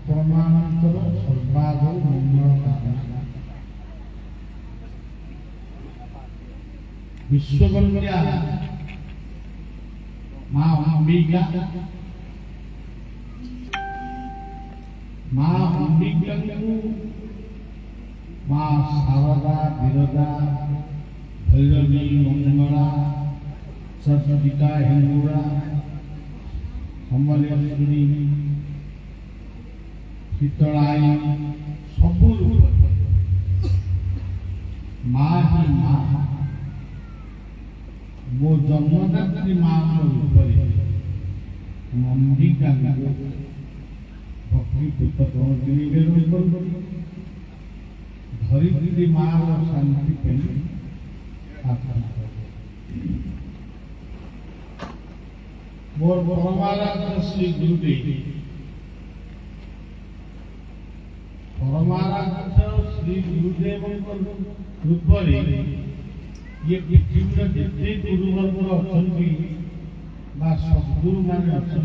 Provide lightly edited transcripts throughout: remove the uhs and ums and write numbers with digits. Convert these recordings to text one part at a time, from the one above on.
ଆପଣମାନଙ୍କର ସର୍ବାଦ ମଙ୍ଗଳ କାମନା। विश्वकन्या माँ अंबिका को माँ शारदा विरजा भैरवी मंगला सरस्वतीका हिंगुरा समलेश्वरी शीतलाई सबू माँ ही माँ वो जन्मदात्री माँ अंबिका भक्ति पुस्तक निवेदन धरित्री माँ शांति प्रार्थना मोर परमाराध्य श्री गुरुदेव परमाराध्य श्री गुरुदेव रूप ये पृथ्वी जिते गुरुवर्ग अच्छा सदगुरु मान अच्छा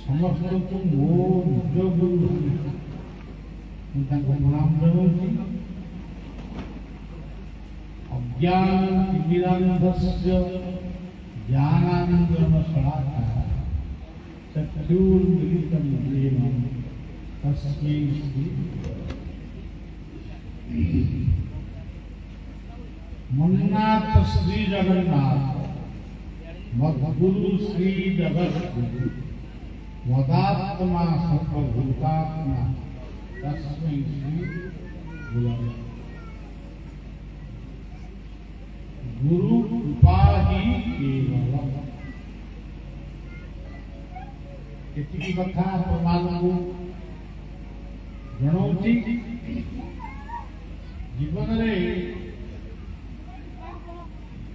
समस्त को मो निज गुरु प्रणाम जनाऊँ। अज्ञानतिमिरान्धस्य ज्ञानाञ्जनशलाकया चक्षुर्मिलितं येन तस्मै श्री मन्नाथ श्री जगन्नाथ मद्गुरु श्री जगद्गुरु वदात्मा सर्वभूतात्मा तस्मै श्री गुरवे गुरु कृपा ही केवलम। एतिकी कथा आपको जनाऊँगी। जीवन में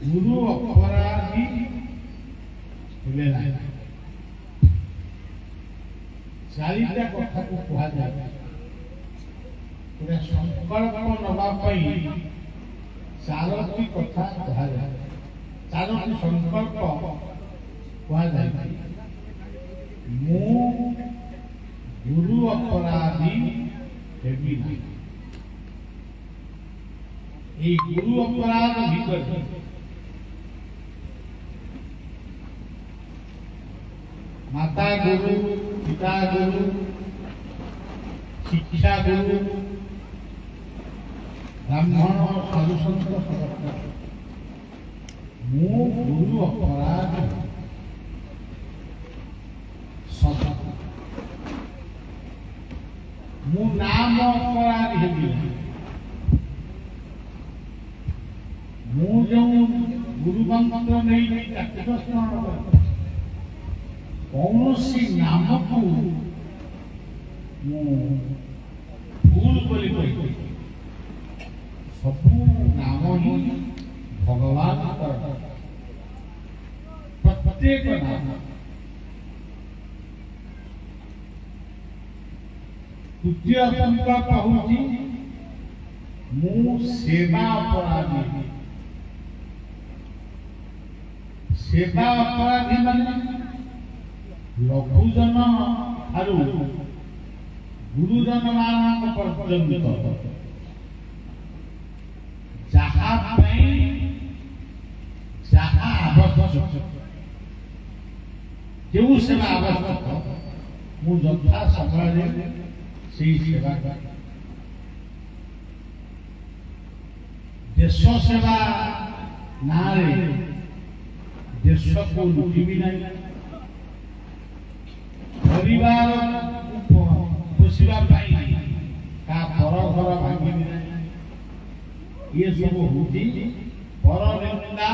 गुरु अपराधी हेले ना चारिटा कथा को कहा जाए पूरा संकल्प नवा चारोटी कथा कहा जाए चारोटी संकल्प कहा जाए मु गुरु अपराधी हेबी ना ये गुरु अपराध भीतर माता गुरु पिता गुरु शिक्षा गुरु ब्राह्मण साधु संत मु गुरु अपराध मु नाम अपराध हेबी मु जो गुरु मंत्र नहीं कौन सी नाम को भूल बोली सबू नाम ही भगवान प्रत्येक नाम तृतीय संकल्प हूँ मु सेवा अपराधी सेवा अपराधी माने लघुजन आरु गुरुजन मान पर्यंत जहाँ आवश्यक जो सेवा आवश्यक मु यथा समय से सेवा देश सेवा ना देश को लुटी भी नहीं परिवार पोषिबा का पर घर भांगी ये सब होती पर निंदा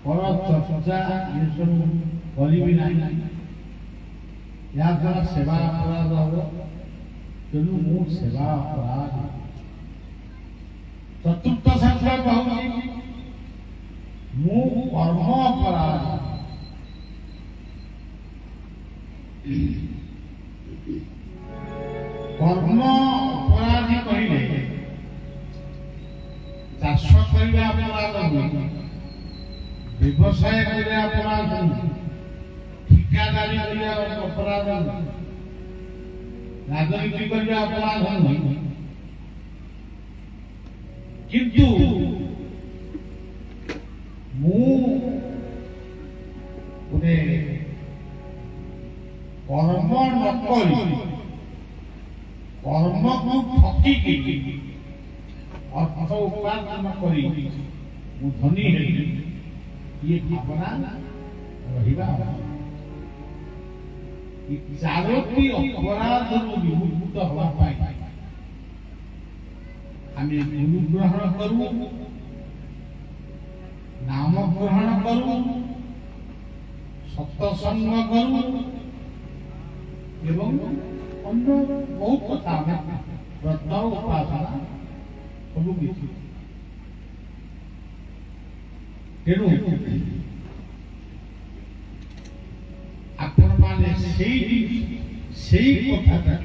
पर चर्चा ये सब करी या द्वारा सेवा अपराध हम तेणु मु सेवा अपराध। चतुर्थ संकल्प हूँ मु कर्म अपराध कर्म अपराधी कहले चाष करने अपराध व्यवसाय करने अपराध ठिकादारी करने अपराध राजनीति करबा अपराध नहीं किंतु मु उदे कर्म न करी कर्म को ठकी की अर्थ उपार्जन करी मु धनी हेली ये भावना रहिबा चारोटी अपराध विमुक्त हवा पाई आमे गुरु ग्रहण करू नाम ग्रहण करू सत्संग करू एवं अन्य बहुत कथा व्रत उपासना सब किसी तेणु आपण माने सेई कथा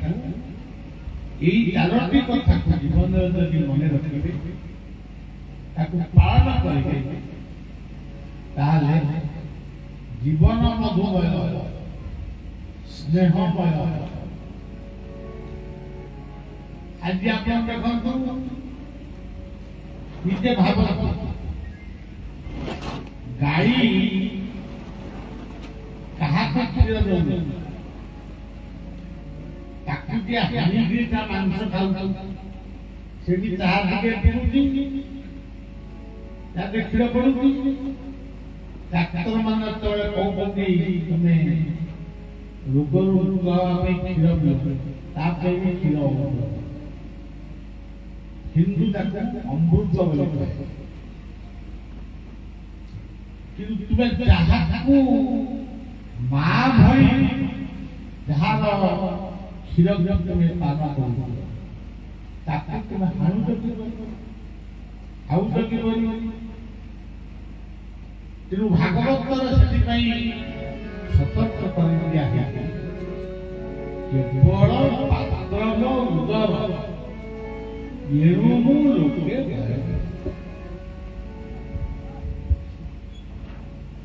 এই চারটি কথা জীবন যদি মনে রাখবে তাকে পালন করিবে তাহলে জীবন মধুময় স্নেহময় আজ আপনার দেখুন নিজে ভাবন্তু গাড়ি কাহাকে କ୍ଷୀର ଦଉନି ତାକୁ ଯେ ହାଣିକିରି ତା ମାଂସ ଖାଉଛୁ ସେଠି ଚାହା ଟିକେ ପିଉଛୁ ତା କ୍ଷୀର ପଡୁଛି ଡାକ୍ତର ମାନେ ଯେତେବେଳେ କହୁଛନ୍ତି ତମେ ରୋଗରୁ ମୁକ୍ତ ହେବା ପାଇଁ କ୍ଷୀର ପିଅ ତା ପାଇଁ ବି କ୍ଷୀର ହିନ୍ଦୁ ତାକୁ ଅମୃତ ବୋଲି କହେ କିନ୍ତୁ ତୁମେ ଯାହାକୁ ମା ଭଳି ଯାହାର କ୍ଷୀର ତୁମେ ପାନ କରୁଛ ତାକୁ ତୁମେ ହାଣୁଛ ଖାଉଛ କିପରି ତେଣୁ ଭାଗବତର ସେଥିପାଇଁ ସତର୍କ କରି ଦିଆଯାଇଛି କେବଳ ପାତ୍ରର ଉଦର ଏଣୁ ଲୋକେ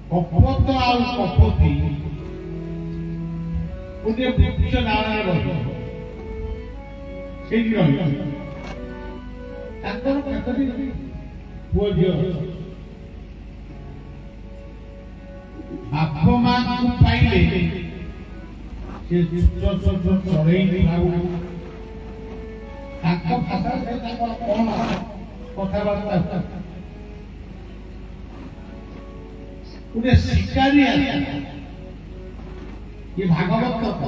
କପଟ ଆଉ କପତି ଗୋଟିଏ ବୃକ୍ଷ ନାଳରେ ରହିବ ସେଇଠି ରହିବ ତାଙ୍କର କେତୋଟି ପୁଅ ଝିଅ ବାପ ମାଙ୍କୁ ପାଇଲେ ସେ ଚଢେଇ ଖାଉ ତାଙ୍କ ଭାଷାରେ ତାଙ୍କର କଣ କଥାବାର୍ତ୍ତା ଗୋଟେ ଶିକାରୀ ଆସେ ये भागवत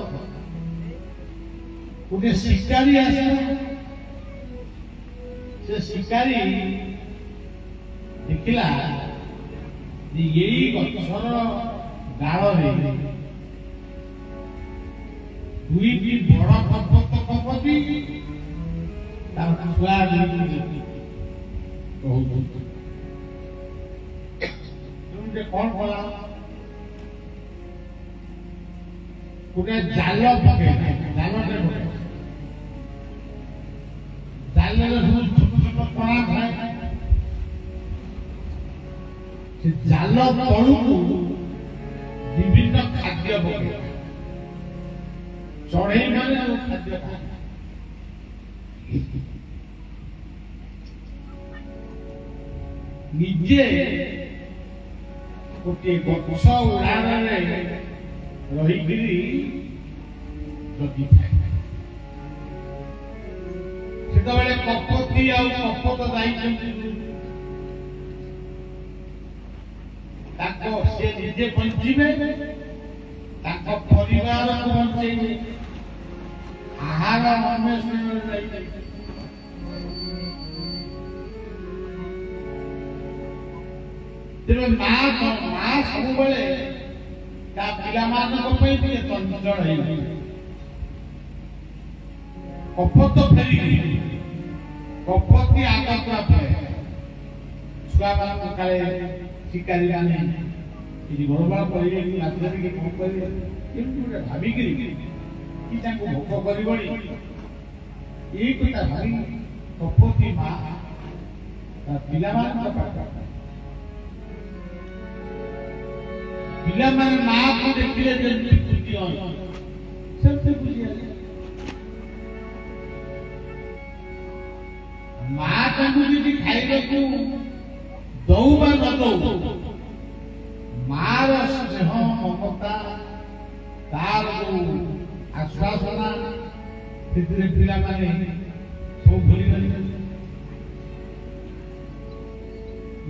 गोटे शिकारी आसे से शिकारी देखला यही गछर डाल दुईटी बड़ पर्वत कपति तार छुआ कौन कला गोटे जाल पके जालटे जाल छोट छोट कणा थाए से जाल तलू विभिन्न खाद्य पके चढ़ई माने खाद्य निजे गोटे गछ उड़ाने रहीगिरी जगी थाए सेतबेले कपति आ कपट जाइछन्ति ताको से निजे बंचिबे ताको परिवार को बंचेबे आहार अन्वेषण जाइछन्ति तेरे मां सब बेले ता पिला मानक पे भी चंचल है कपट फेरी कपति आगत पे छुआ मान काले शिकारी माने कि घरबा परि रात्रि के कोन करी केमति भाबी करी कि ताको भोक करबणी ए कथा भाई कपति मां ता पिला मानक पिला माने मां को देखिले जल्दी खुशी हो सबसे खुशी है ଖାଇବାକୁ ଦଉ ବା ନ ଦଉ ମାର ସ୍ନେହ ମମତା ତାର ଯୋଉ ଆଶ୍ୱାସନା ସେଥିରେ ପିଲାମାନେ ସବୁ ଭୁଲିଗଲେ।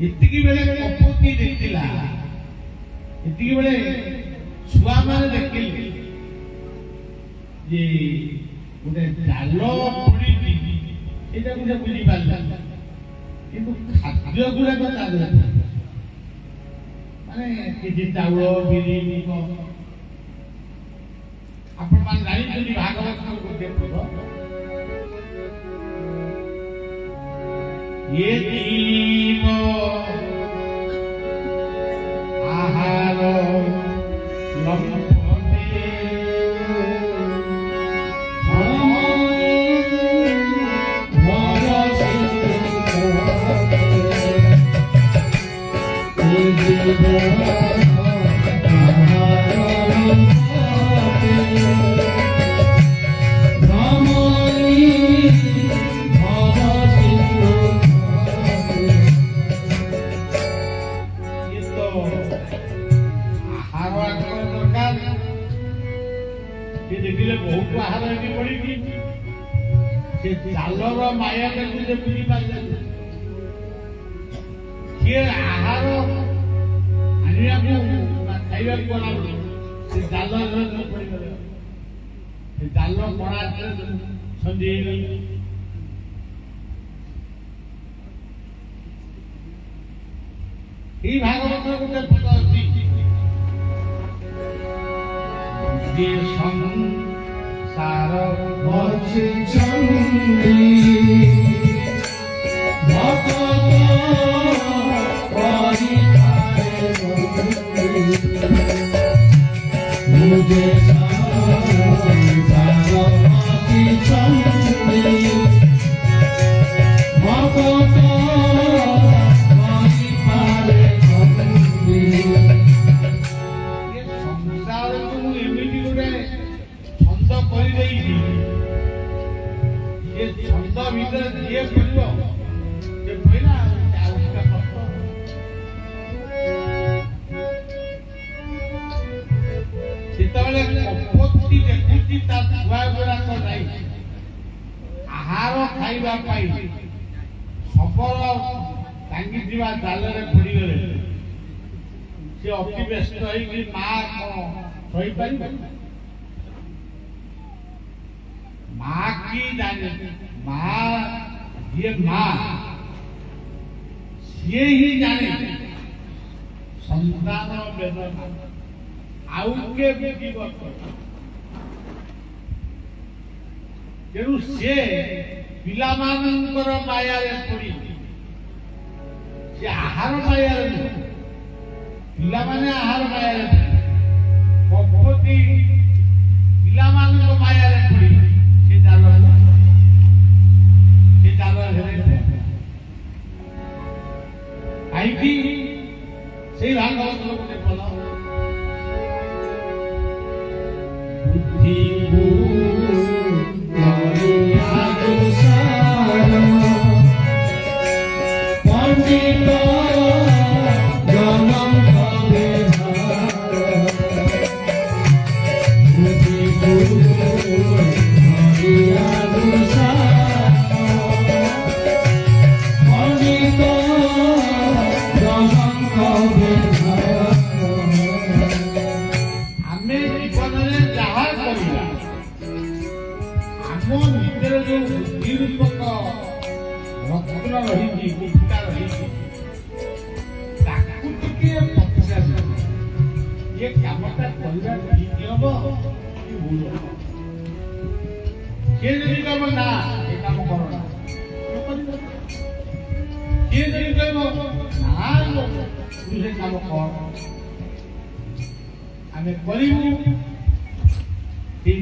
ଏତିକି ବେଳେ କପୋତୀ ଦେଖିଲା, ଏତିକି ବେଳେ ଛୁଆମାନେ ଦେଖିଲେ ଯେ ଗୋଟେ ଜାଲ ପଡିଛି, ଏଇଟାକୁ ସେ ବୁଝିପାରିଲା। କିନ୍ତୁ ଖାଦ୍ୟ ଗୁଡାକ ତା ଦେହରେ ମାନେ କିଛି ଚାଉଳ ବିରି ମୁଗ। ଆପଣମାନେ ଜାଣିଛନ୍ତି ଭାଗବତର ଗୋଟେ ପଦ, ये जीव आहार लंपते बहुत आहार पड़ी जालर माया बुझी पारे सी आहार आने खाइबा गला से जाल पड़गले जाल कणा छंदी भागवत गोटे पद अच्छी संसार भक्ति चंदी मुझे आहार खाइबा सबल टांगी जाल पड़गले सी अति व्यस्त माँ सही पार माँ की जाने माँ ये माँ सी ही जाने संतान वेदना आउ के तेणु सी पिला माया पड़ी सी आहार माया पिला माने आहार माया कपटी पिला माया पड़ी से जाल कहीं से भागवत गोटे फल बुद्धि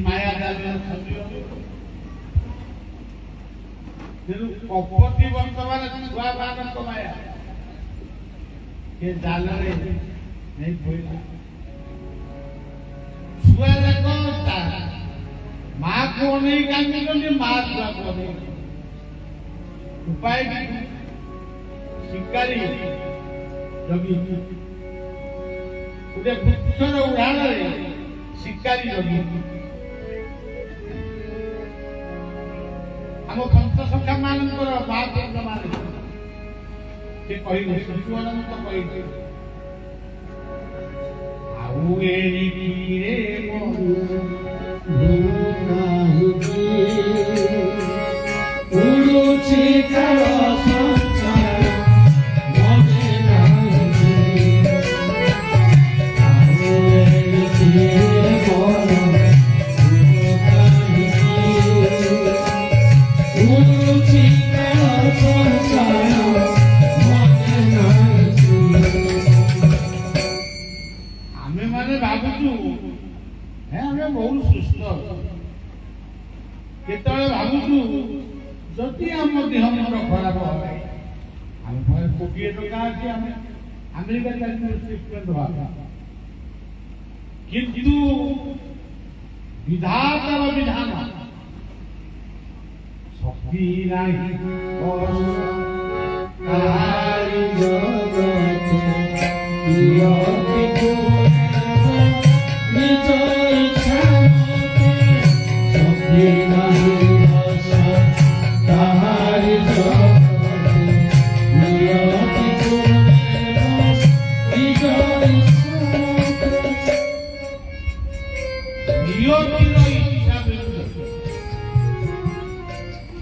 माया कपटी बर्तमान छुआ मान माया जाल नहीं पड़ा छुआ जाक माँ को नहीं कांदी माँ छुआ को उपाय शिकारी जगी गोटे वृक्षर उदाहरण शिकारी जगी आम पंचसखा मानकर महापुरुष मान से कहले शिशुअनंत कहले आउ एणिकी रे उड़ुछि काल संसार मने नाही आउ एणिकी रे उड़ुछि काल संसार मने नाही आमे माने भाबुछु हे आमे बहुत सुस्त केतळे भाबुछु जति आम देह मन खराब है आम कोटिए टका अच्छे आम अमेरिका ट्रीटमेंट हुआ किंतु विधाता विधान शक्ति नहीं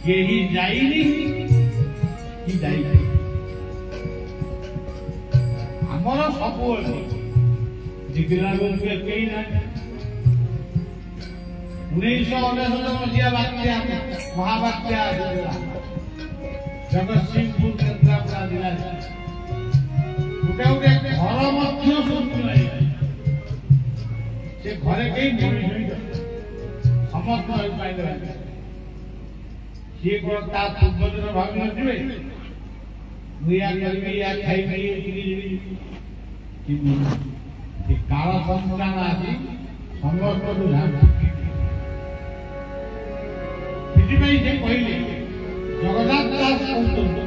यही जाइनी कि जाइनी आमर सब जिगरा कई ना 1999 मसीहा बात्या महाबात्या जगतसिंहपुर केन्द्रापड़ा जिला गोटे गोटे घर मध्य शुणुलाई से घरे कई मनीष समस्त पाइले सी कौन ता पूर्व दिन भावी नथिबे मुया करबी या खाइबी कि काल संस्कार आदि समस्त बुझान ସେଥିପାଇଁ ସେ କହିଲେ ଜଗନ୍ନାଥ ଦାସ କହୁଛନ୍ତି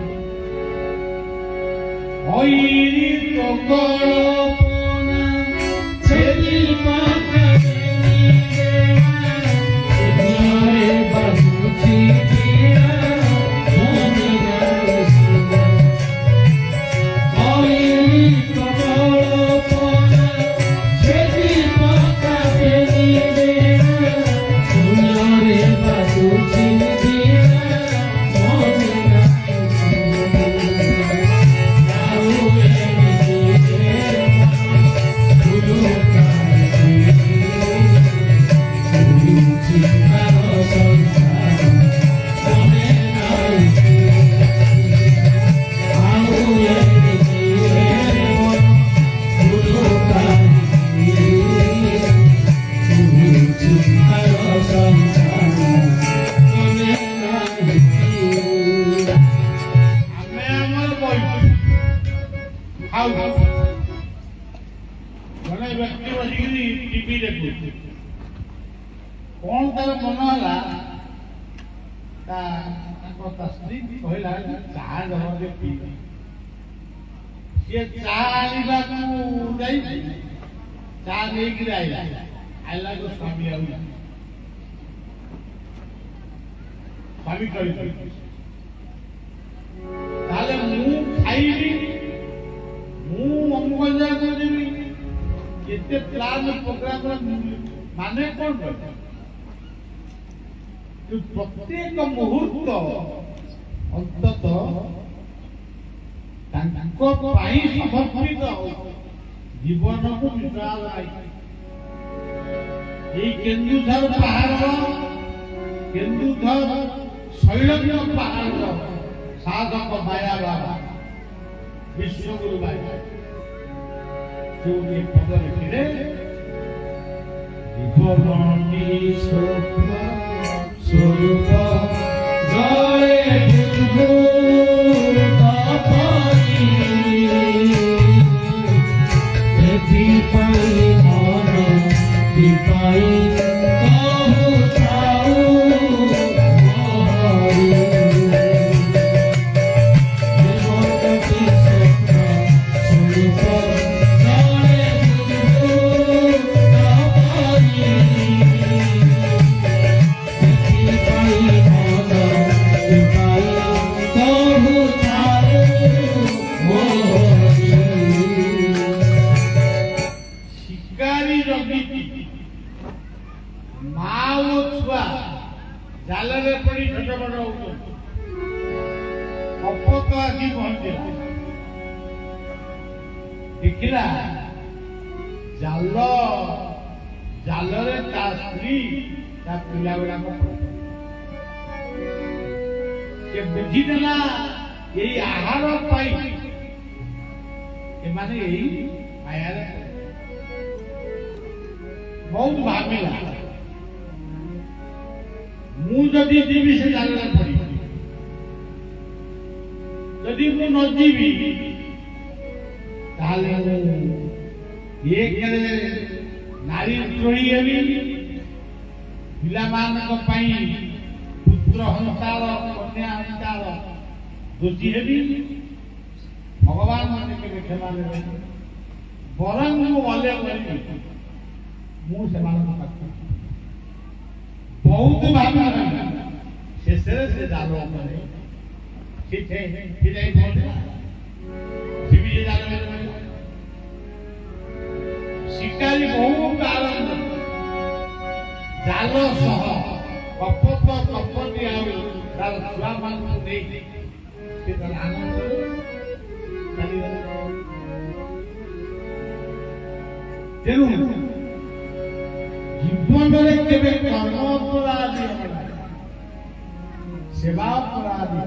ହଇରି ତୋକଳପନା ଛେଲି ମାଖେଲି ଦୁନିଆରେ ବାସୁଛି ପିଆ ମନି ଗାଇସି ହଇରି ତୋକଳପନା ଛେଲି ମାଖେଲି ଦୁନିଆରେ ବାସୁଛି जड़े व्यक्ति बसिकी टीवी देखु कौन तार मन है स्त्री कहला चाह जब पी सी चाह आने चाह नहीं आईला तो स्वामी स्वामी खाइबी अमुक जगह देवी केते प्लान प्रोग्राम माने कौन प्रत्येक मुहूर्त अंतत समर्पित जीवन को विश्वास केन्दुझर पहाड़ केन्दुझर शैलज्ञ पहाड़ साधक माया बाबा विश्वगुरु बाबा जो ये पद लिखिले जीवनी स्वरूप जय गुरु तापाई पाई मन दीपाई कहु ताऊ हरि छुआ जालरे पड़ी छोट बड़ हो कपत आसी पहुंचला देखिला जाल जालरे ता स्त्री ता पिला गुड़ा से बुझीदेला यही आहार पाई माने यही माया बहुत भाविला मु जदि जीवी से जालरे पड़ी जदि मु न जीवी ताले ये करे नारी द्रोही हेबी पिलामानक पई पुत्र हंताल कन्या हंताल दोषी हेबी भगवान माने के क्षमा देबे बरं मु वाले मु सेमानक पाख बहुत भाबी शेषरे से जालो करे ठीक है फिरै बोले जीवी जालो शिकारी बहुत आनंद जाल सह कपत कपटी आर छुआ मान आनंद तेणु जीवन में केवे कर्म अपराधी सेवा अपराधी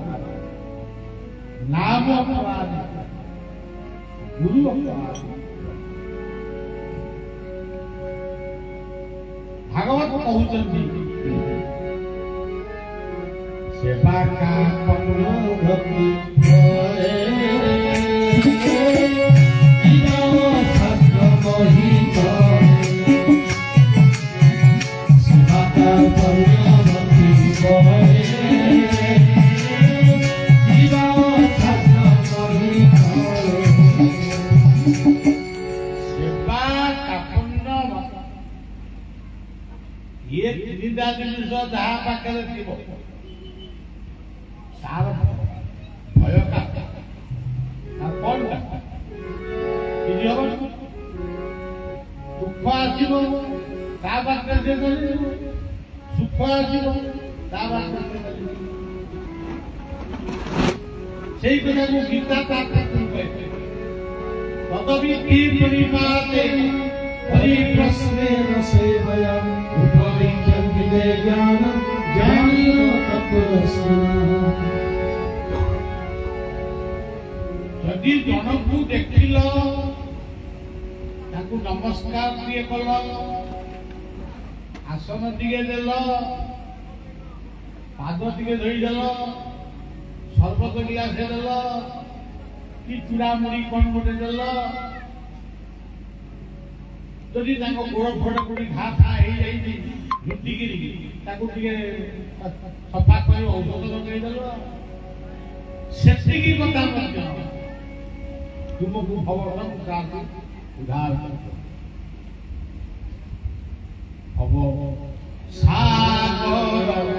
नाम अपराधी गुरु अपराधी भागवत कहते सेवा का भक्ति ये निंदा जिनिस जहाँ पाखे थी सार भय का कौन का दुख आसो ता पाखे सुख आसो ता पाखे से कथा को गीता तदपि की परिमाते परिप्रश्नेन सेवया उपविज्ञं विदे ज्ञानं ज्ञानिनो तत्त्वदर्शिनः यदि जनकु देखिल ताकु नमस्कार दिए कल आसन दिए देल पाद दिए धोई देल सर्बत गिलास देल कि चूड़ामुड़ी कौन गोटे देल जदि गोड़ फोड़ कोड़ी घा था झुटिकी सफा कर औषध लगेदेल से कथा तुमको भगवान उधार हम सागर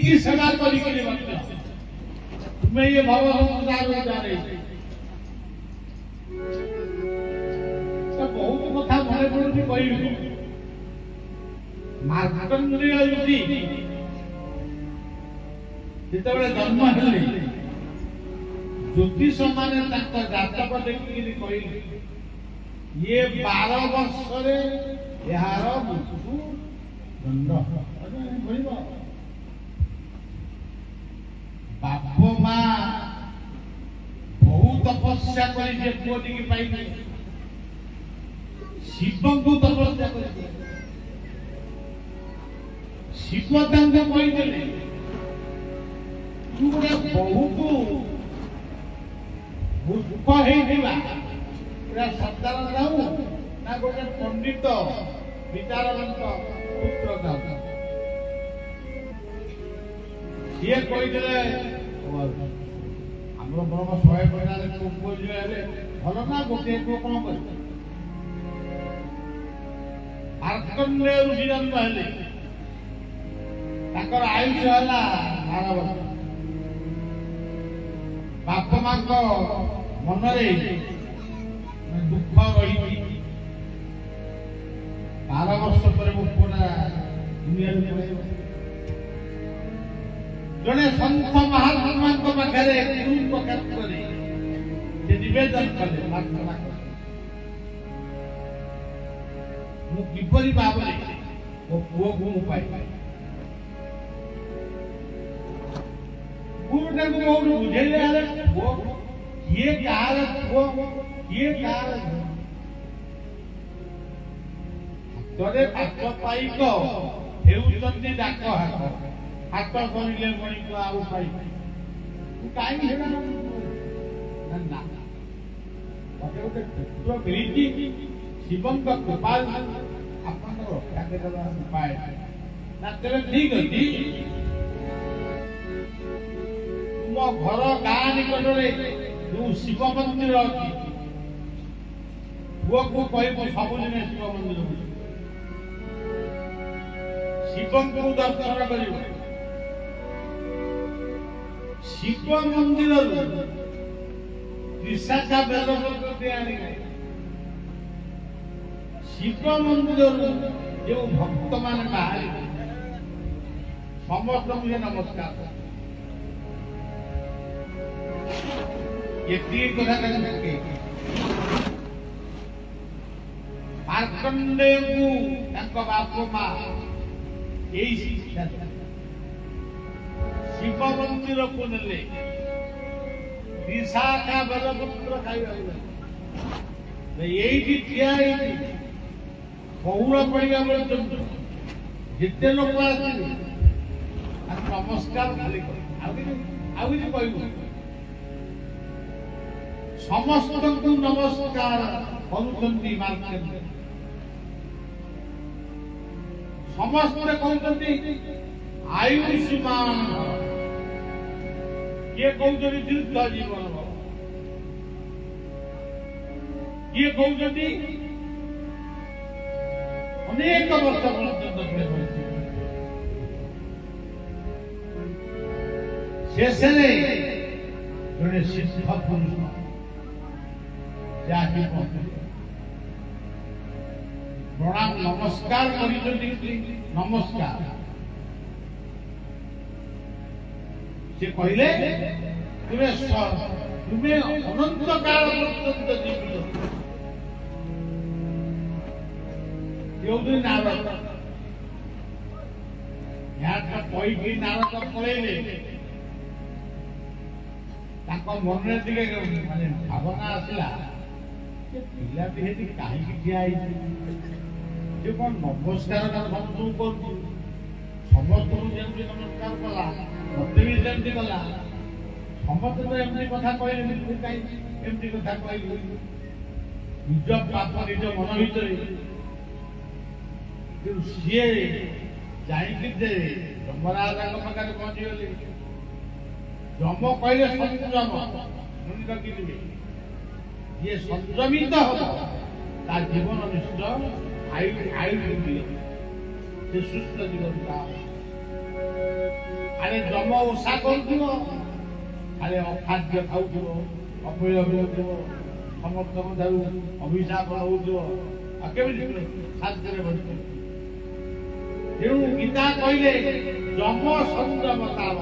ये सेवा तुम्हें ये भगवान जाने बहुत कथा मन पड़े कह मार्कंडेय ऋषि जिते जन्म हेले ज्योतिष माने जातक देखिए कहले ये 12 वर्ष यार मृत्यु दंड बाप माँ बहुत तपस्या कर पुओटी पाई शिव को तपस्या कर ଶିବ ତାଙ୍କୁ କହିଥିଲେ ତୁ ଗୋଟେ ବହୁକୁ ମୂର୍ଖ ହେଇଥିବା ପୁରା ସନ୍ତାନ ଯାଉ ନା ଗୋଟେ ପଣ୍ଡିତ ବିଚାରବନ୍ତ ପୁତ୍ର ଯାଉ ସିଏ କହିଥିଲେ ଆମର ବରଂ 100 ଟଙ୍କାରେ ପୁଅ ଝିଅ ହେଲେ ଭଲ ନା ଗୋଟିଏ ପୁଅ କଣ କରିବ ମାର୍କଣ୍ଡେୟ ଋଷି ଜନ୍ମ ହେଲେ ତାଙ୍କର ଆୟୁଷ ହେଲା 12 ବର୍ଷ ବାପା ମାଙ୍କ ମନରେ ଦୁଃଖ ରହିଛି 12 ବର୍ଷ ପରେ ମୋ ପୁଅଟା ଦୁନିଆରେ ପଳେଇବ ଜଣେ ସନ୍ଥ ମହାତ୍ମାଙ୍କ ପାଖରେ ଗୁରୁଙ୍କ କ୍ଷେତ୍ରରେ ସେ ନିବେଦନ କଲେ ପ୍ରାର୍ଥନା କଲେ ମୁଁ କିପରି ଭାବରେ ମୋ ପୁଅକୁ ମୁଁ ପାଇବି ଗୁରୁଟାକୁ ବହୁତ ବୁଝେଇଲେ ଆରେ ପୁଅ କିଏ କାହାର ପୁଅ କିଏ କାହାର ହାତରେ ପାଠ ପାଇକ ହେଉଛନ୍ତି ଡାକ ହାତ ହାତ କରିଲେ ମଣିକୁ ଆଉ ପାଇବି କାହିଁକି ସେଟା ନା ମତେ ଗୋଟେ ପୁତ୍ର ମିଳିଛି ଶିବଙ୍କ କୃପା ଆପଣଙ୍କର ରକ୍ଷା କରିବାର ଉପାୟ ନା ତେବେ ଠିକ ଅଛି ତୁମ ଘର ଗାଁ ନିକଟରେ ଯୋଉ ଶିବ ମନ୍ଦିର ଅଛି ପୁଅକୁ କହିବ ସବୁଦିନେ ଶିବ ମନ୍ଦିର ଶିବଙ୍କୁ ଦର୍ଶନ କରିବ ଶିବ ମନ୍ଦିରରୁ ତ୍ରିଶାଖା ବେଲପତ୍ର ଆଣିବେ ଶିବ ମନ୍ଦିରରୁ ଯେଉଁ ଭକ୍ତମାନେ ବାହାରିବେ ସମସ୍ତଙ୍କୁ ସେ ନମସ୍କାର ଏତିକି କଥା ତାଙ୍କୁ ମାର୍କଣ୍ଡେୟଙ୍କୁ ତାଙ୍କ ବାପ ମା ଏଇ ଶିକ୍ଷା ଶିବ ମନ୍ଦିରକୁ ନେଲେ ତ୍ରିଶାଖା ବେଲପତ୍ର ଖାଇବାକୁ ଏଇଠି ଠିଆ ହେଇଛି ବହୁଳ ପଡ଼ିବା ପର୍ଯ୍ୟନ୍ତ ଯେତେ ଲୋକ ଆସିବେ ତାଙ୍କୁ ନମସ୍କାର ଖାଲି ଆଉ କିଛି କହିବୁ ସମସ୍ତଙ୍କୁ ନମସ୍କାର କରୁଛନ୍ତି ମାର୍କଣ୍ଡେୟ ସମସ୍ତେ କହୁଛନ୍ତି ଆୟୁଷ୍ମାନ କିଏ କହୁଛନ୍ତି ଦୀର୍ଘ ଜୀବନ କିଏ କହୁଛନ୍ତି ଅନେକ ବର୍ଷ ପର୍ଯ୍ୟନ୍ତ ଶେଷରେ ଜଣେ ସିଦ୍ଧ ପୁରୁଷ ଯାହାକି ପ୍ରଣାମ ନମସ୍କାର କରିଛନ୍ତି ନମସ୍କାର ସେ କହିଲେ ତୁମେ ଅନନ୍ତ କାଳ ପର୍ଯ୍ୟନ୍ତ ଜୀବିତ ନାରଦ ଏହା କହିକି ନାରଦ ପଳେଇଲେ ତାଙ୍କ ମନରେ ଟିକେ ମାନେ ଭାବନା ଆସିଲା ପିଲାଟି ସେଠି କାହିଁକି ଠିଆ ହେଇଛି ସେ କଣ ନମସ୍କାର ସମସ୍ତଙ୍କୁ କରୁଛି ସମସ୍ତଙ୍କୁ ଯେମିତି ନମସ୍କାର କଲା ମତେ ବି ସେମିତି କଲା ସମସ୍ତେ ତ ଏମିତି କଥା କହିଲେ କାହିଁକି ଏମିତି କଥା କହିଲି ନିଜ ପାପ ନିଜ ମନ ଭିତରେ ସିଏ ଯାଇକି ଯେ ଯମରାଜାଙ୍କ ପାଖରେ ପହଞ୍ଚିଗଲେ ଯମ କହିଲେ ସଂଯମ ମନେ ରଖିଥିବେ ଯିଏ ସଂଯମିତ ହବ ତା ଜୀବନ ନିଶ୍ଚୟ ଆୟୁ ସେ ସୁସ୍ଥ ଜୀବନ ଆରେ ଯମ ଓଷା କରୁଥିବ ଆରେ ଅଖାଦ୍ୟ ଖାଉଥିବ ଅପୟ ହେଉଥିବ ସମସ୍ତଙ୍କ ଠାରୁ ଅଭିଶାପ ହଉଥିବ ଆଉ କେମିତି ଶାନ୍ତିରେ ବସିଥିବ ତେଣୁ ଗୀତା କହିଲେ ଯମ ସଂଯମ ତାବ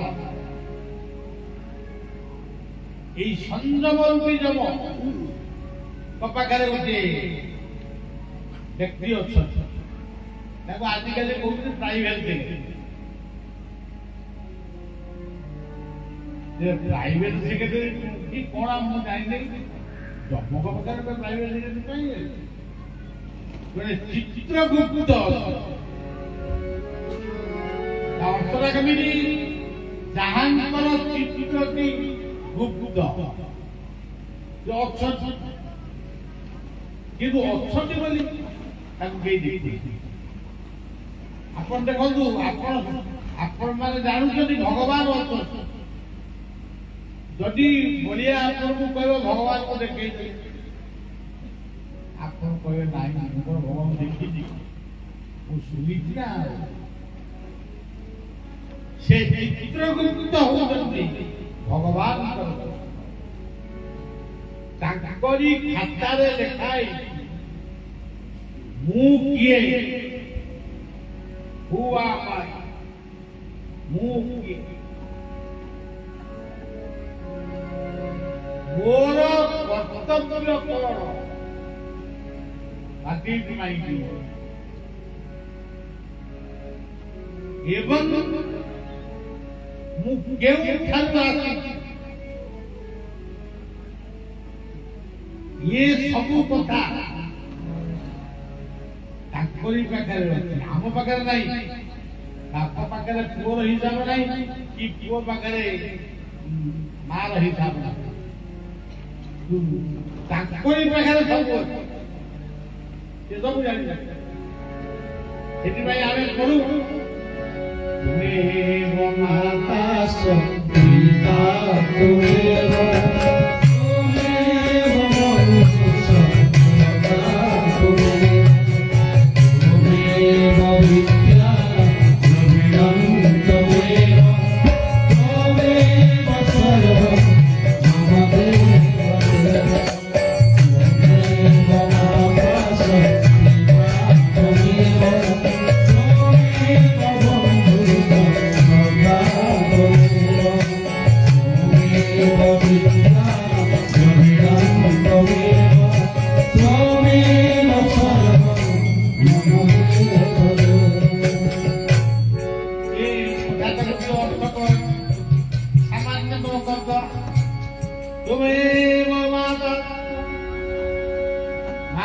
এই সংযম রূপী যম পাখে গোটে ব্যক্তি অଛନ୍ତି ତାକୁ ଆଜିକାଲି କହୁଛନ୍ତି ପ୍ରାଇଭେଟ ପ୍ରାଇଭେଟ ସେକ୍ରେଟାରୀ କି କଣ ମୁଁ ଜାଣିନି ଯମଙ୍କ ପାଖରେ ପ୍ରାଇଭେଟ ସେକ୍ରେଟାରୀ ପାଇବେ ଜଣେ ଚିତ୍ରଗୁପ୍ତ ସତଟା କେମିତି ଯାହାଙ୍କର ଚିତ୍ରଟି ଗୁପ୍ତ ଅଛନ୍ତି କିନ୍ତୁ ଅଛନ୍ତି ବୋଲି ତାକୁ କେହି ଦେଖି ଆପଣ ଦେଖନ୍ତୁ ଆପଣ ମାନେ ଜାଣୁଛନ୍ତି ଭଗବାନ ଅଛନ୍ତି ଯଦି ବଳିଆ ଆପଣଙ୍କୁ କହିବ ଭଗବାନଙ୍କୁ ଦେଖେଇଛି ଆପଣ କହିବେ ନାଇଁ ମୁଁ କଣ ଭଗବାନ ଦେଖିଛି ମୁଁ ଶୁଣିଛି ନା ସେ ଚିତ୍ରଗୁପ୍ତ ହଉଛନ୍ତି ଭଗବାନ ତାଙ୍କରି ଖାତାରେ ଲେଖାଇ ମୁଁ କିଏ Who am I? ମୁଁ କିଏ ମୋର କର୍ତ୍ତବ୍ୟ କଣ ମାଟି ମାଇକି ଏବଂ ମୁଁ କେଉଁଠାରୁ ଆସିଛି ये ସବୁ କଥା ତାଙ୍କରି ପାଖରେ ଅଛି ଆମ ପାଖରେ ନାହିଁ ବାପ ପାଖରେ ପୁଅର ହିସାବ ନାହିଁ କି ପୁଅ ପାଖରେ ମାର ହିସାବ ନାହିଁ ତାଙ୍କରି ପାଖରେ ସବୁ ଅଛି ସେ ସବୁ ଜାଣିଛନ୍ତି ସେଥିପାଇଁ ଆମେ କରୁ ତୁମେବ ମାତା ପିତା ତୁମେବ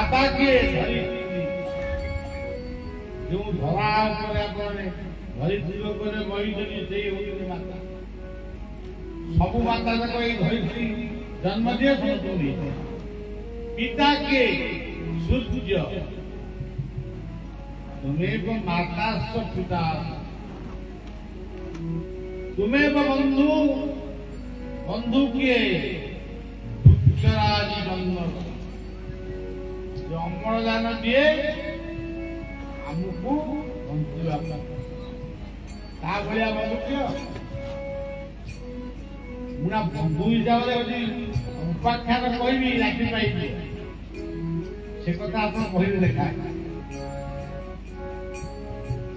माता के जो धरा धरित्री माता सबू माता धरित्री जन्म दिए पिता के सूर्य तुम्हें माता पिता तुम्हें बंधु बंधु किए जो अम्लजान दिए आमको बंचुआ बंधु किए मुना बंधु हिसाब से उपाख्यान कहबी राखी पाइबे से कथा आप कहले देखा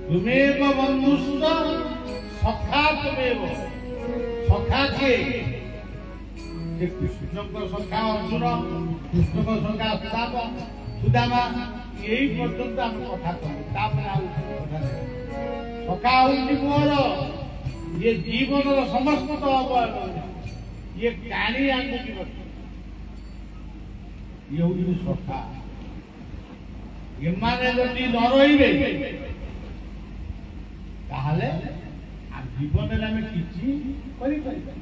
तुमेव बंधुस्व सखा तुमेव सखा के कृष्ण को सखा अर्जुन कृष्ण को सखा सुदामा यही पर्यंत आम कथा सखा मोर ये जीवन समस्त ये कहानी आगे ये हूँ सखा एमाने जदि न रहिबे ताहले जीवन में आम किछि करि परिबा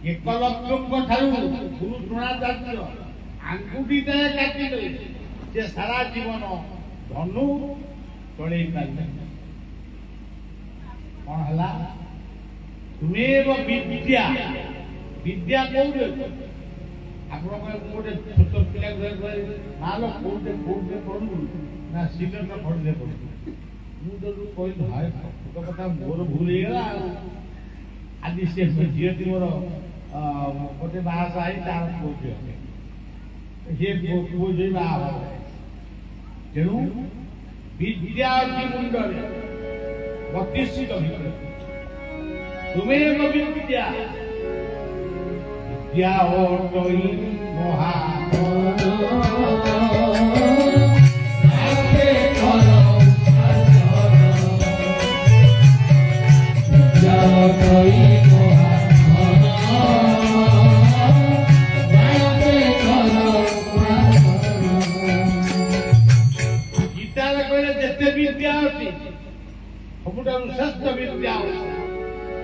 एकलव्य गुरु द्रोणाचार्य आंगुठीटा काटिले से सारा जीवन धनु चढ़े पारे कौन हला तुमेव विद्या विद्या कौटे आप गोटे छोट पिला माल कौटे कौटे पढ़ू ना सिलेंडर पढ़े पढ़ू मुझे कहली भाई कथा मोर भूल होगा आज से झीटी मोर गोटे बाहर आई तार पुओ पुओ जी बाहा तेणु विद्या मुंडे प्रतिष्ठित तुम्हें विद्या विद्या ସବୁଠାରୁ ଶ୍ରେଷ୍ଠ ବିଦ୍ୟା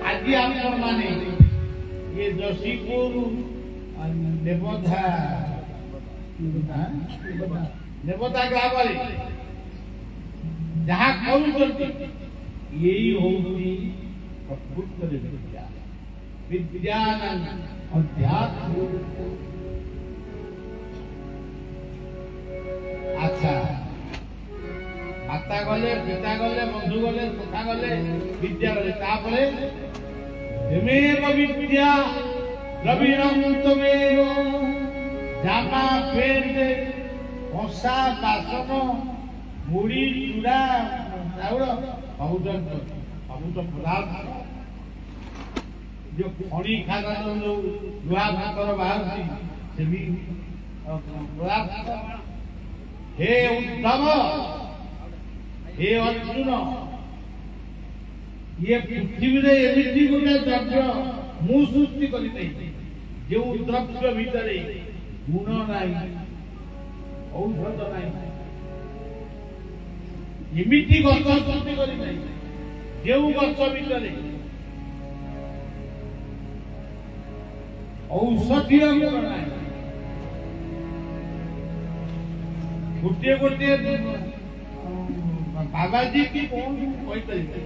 ଆଜି ଆପଣମାନେ ये जशीपुर देवधा देवता ग्राम जहाँ करुँच यही होती प्रकृत विद्या विज्ञान अध्यात्म। अच्छा माता गले पिता गले बंधु गले सखा गले विद्या गले तापरे त्वमेव विद्या द्रविणं त्वमेव जामा पेट कषा बासन मुड़ी चूड़ा चाउल सबुज पदार्थ जो खड़ी खाद्य जो लुहा भातर बाहर से भी पदार्थ। हे उद्धव हे अर्जुन ये पृथ्वी रे एमिति गोटे द्रव्य मु सृष्टि करि नै जो द्रव्य भीतर गुण नाही औषध नाही एमिति गछ सृष्टि करि नै जो गछ भीतर औषधीय गुण नाही गोटे गोटे बाबाजी की कौन कहि परिबे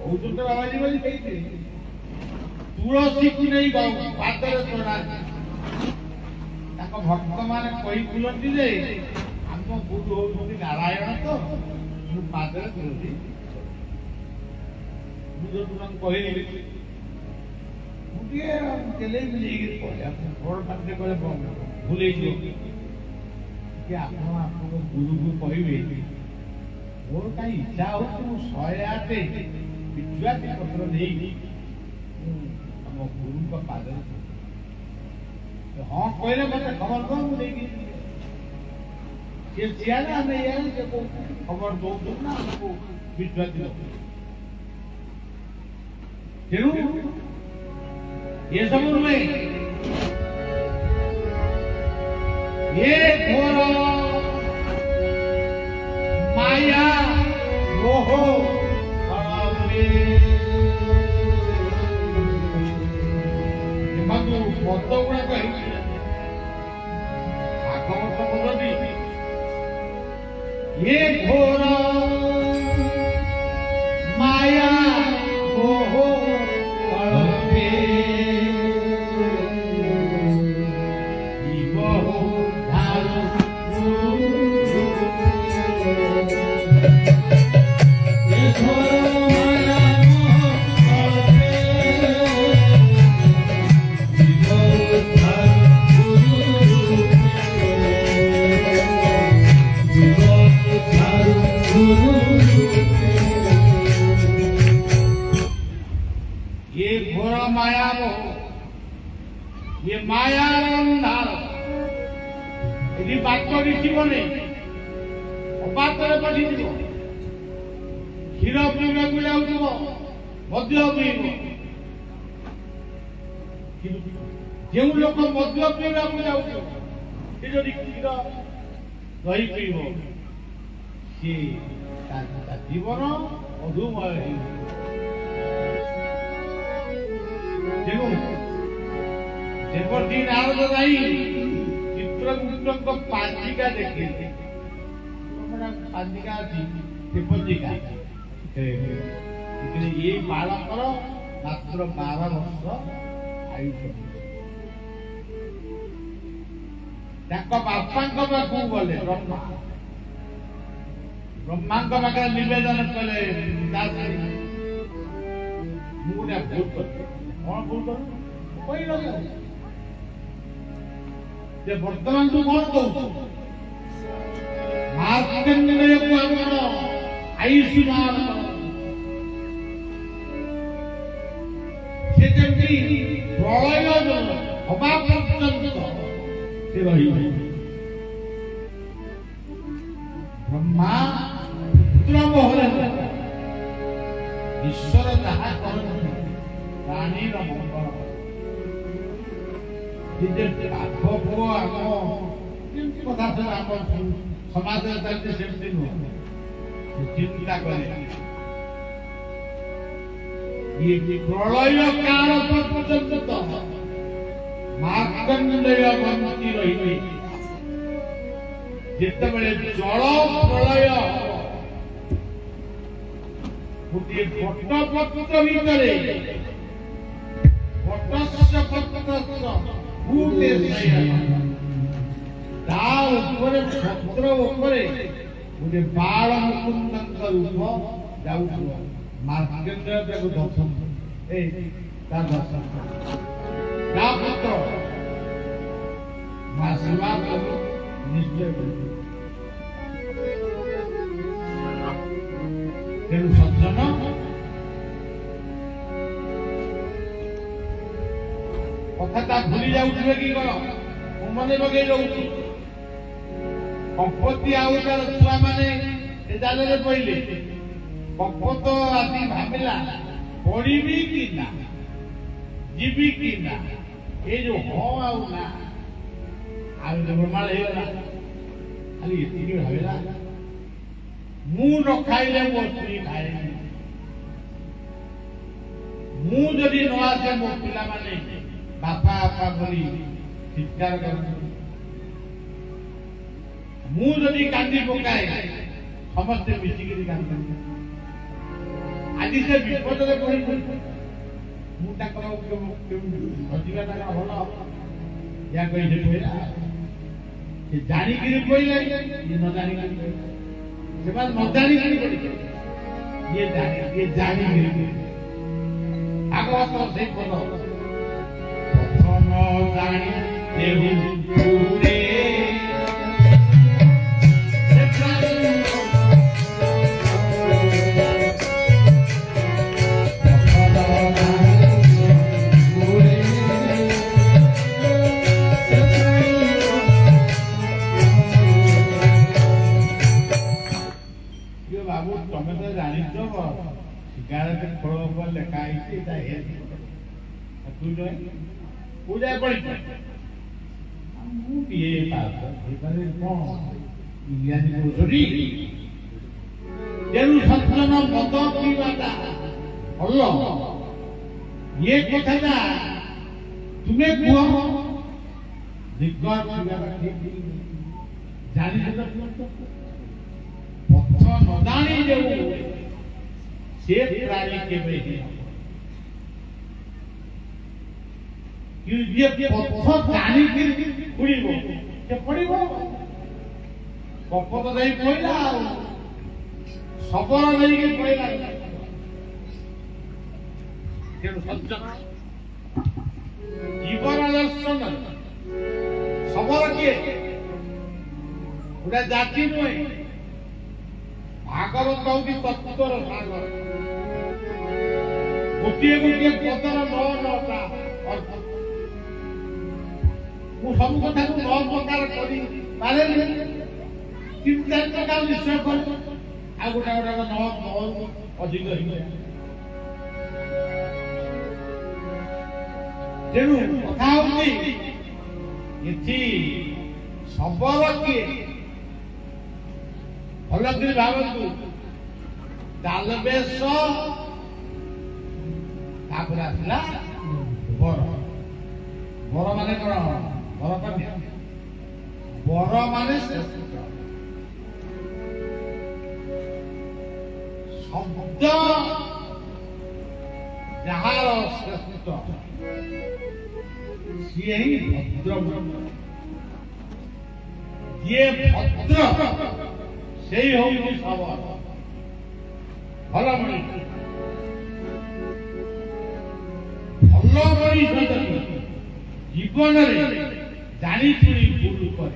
औषध बाबाजी बोली कही तुलसी को नहीं पातर चढ़ा भक्त मैंने कही बुलती जे आम गुरु होती नारायण तो पादर तुलसी कहली भूल गुरु को कहे मोर कहीं इच्छा हो 108 विश्वास पत्र नहीं हम गुरु का पादर हाँ कहले मत खबर दो मुझे हमें खबर दो ना हमको विश्वास दो तेणु ये सब में ये घोर माया मोह मत गुड़ाक भागवत बोलती ये घोर माया मोह ये माया अंधार यदि बात ऋषिबने अपात्र पड़ी क्षीर पीवा को जाऊँ मद्य पीब जो लोक मद्य पीवा को जाऊँ क्षीर दही पीब सी जीवन मधुमय दिन आरद जाई चित्रगुप्त पांचिका देखे पांचिका त्रिपंचिका ये बालक मात्र 12 वर्ष आयुष बापा पाखु गले ब्रह्मा पाखे निवेदन कले मुझे भूल कर कौन भूल कर वर्तमान तू कौन कहू मार्कंडेय को आपण आयुष्मान से जंती प्रलय हवा पर्यंत से रही ब्रह्मा पुत्र मोहन ईश्वर जहाँ करते प्राणी मंगल कथा समाज चलते चिंता करे ये प्रलय काल पर्यंत मार्कंडेय बंती रही जितेबले जल प्रलय गोटे घटपत्र भितर घटस्य पत्रस्य फूटे पत्र उपरे गोटे बाल मुकुंद रूप जाऊँ मार्कंडेय दर्शन दर्शन पुत्र मां सेवा निश्चय तेणु सज्जन कथा भूली जाऊे कि कौन मन लगे जाऊँ कंपति आउ तार छुआ मैंने जाल पड़े कंपत आदि भाविला पढ़ी कि ना जीवी कि ना ये जो हाँ आउ ना निर्माण होगा खाली ये भाविला मु न खाइले मो स्त्री खाए मुझे न आसे मो पिला माने बापा आपा बोली चित्कार कर मुझे कांदी पकाए समस्ते मिसिकी कांदी आज से विपद या कही जानिक कहला न जानिक से बात न जानिक ये जानी भागवत से पद प्रथम जानी देहु पूरे पूजा पड़ी सज्जन मत पीवाटा भल ये कथा तुम्हें कह जानी पथ न जानी जो से प्राणी के ये पथ जानी उड़ीबो से पड़िबो कपत नहीं पड़ला सबल नहीं पड़ला तेणु सज्जन जीवन दर्शन सबल किए गोटे जाति नुहे भागवत कहूँ तत्वर सागर गोटे गोटे पदर नौटा सब कथा को 9 प्रकार करी पारे 3-4 प्रकार निश्चय कर आ गोटा गोटा 9 अधिक तेणु कथा होती ये सबल किए भल कर भावतु दालबेश आसला बर बर माने कौन बर कन्या बर माने शब्द जार श्रेष्ठ सी ही भद्र ये भद्र से ही होगी सबल भल मणि भल मनीष जीवन जानी शुणी भूल कर